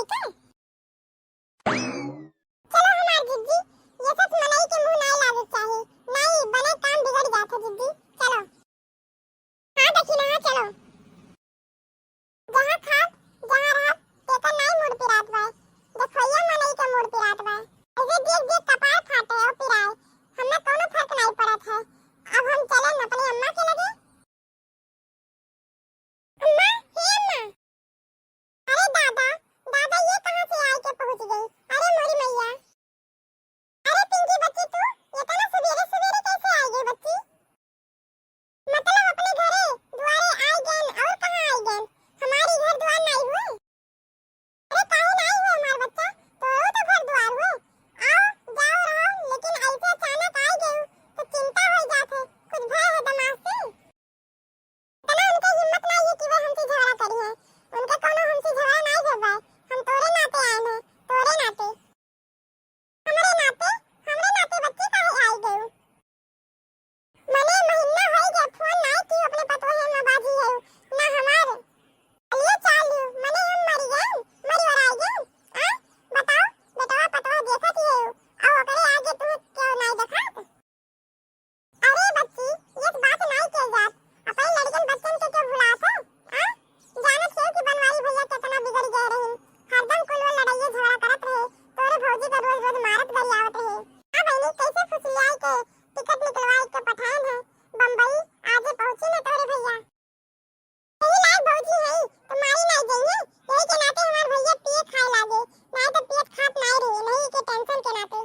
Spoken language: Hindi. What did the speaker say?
नहीं का? चलो हमार जिद्दी, ये सब मनई के मुंह नहीं लागे चाहिए, नहीं बने काम बिगड़ जाता जिद्दी। चलो हाँ देखी ना, हाँ चलो जहाँ खा जहाँ रहा तेकर नहीं मुड़ पिरात बाय, देखोया मनई के मुड़ पिरात बाय, ऐसे देख देख कपार फाटे और पिराए, हमें कोनो फर्क नहीं पड़त है। अब हम चले न अपनी अम्मा के लगे। अम्मा, हे अम्मा, अरे दादा, दादा ये कहाँ से आए के पहुँच गई? अरे मोरी मैया, अरे पिंकी बच्ची तू इतना सवेरे सवेरे कैसे आई गई बच्ची? मतलब अपने घरे द्वारे आई गए और कहाँ आई गए? हमारी घर द्वार नहीं हुए? अरे काहे नहीं हुए हमार बच्चा, तो घर द्वार हुए। आओ जाओ रहो, लेकिन ऐसे अचानक आई गई तो चिंता हो जाते, कुछ भय है दिमाग से? इतना उनके हिम्मत नहीं है कि वे हमसे झगड़ा करी है, उनका कोनो हमसे झगड़ा नहीं है भाई, हम तोरे नाते आए हैं, तोरे नाते, हमरे नाते बच्ची काहे आई गई? मने महीना हो गया फोन नहीं की अपने पतोहे में बाजी है ना हमारे लिए चालू, मने हम मर गए, मरी और आई गए। हां बताओ बेटवा पतोहा देखत ही है और ओकरे आगे तू क्यों नहीं देखत? अरे बच्ची ये बात नहीं के जात, अपन लड़कन बच्चन के क्यों भुलात है? हां जानत है कि बनवारी भैया कितना बिगड़ गए रहे, हरदम कुल वो लड़ाई झगड़ा करत रहे, तोरे भौजी का रोज रोज मारत गरियावत रहे। हां बहनी कैसे फुसलियाई के टिकट निकलवाई के पठान है बम्बई, आजे पहुंची ना तोरे भैया। यही लायक भौजी है तो मारी नहीं जाइए, यही के नाते हमार भैया पिए खाए लागे, नहीं तो पियत खात नहीं रहे, नहीं के टेंशन के नाते।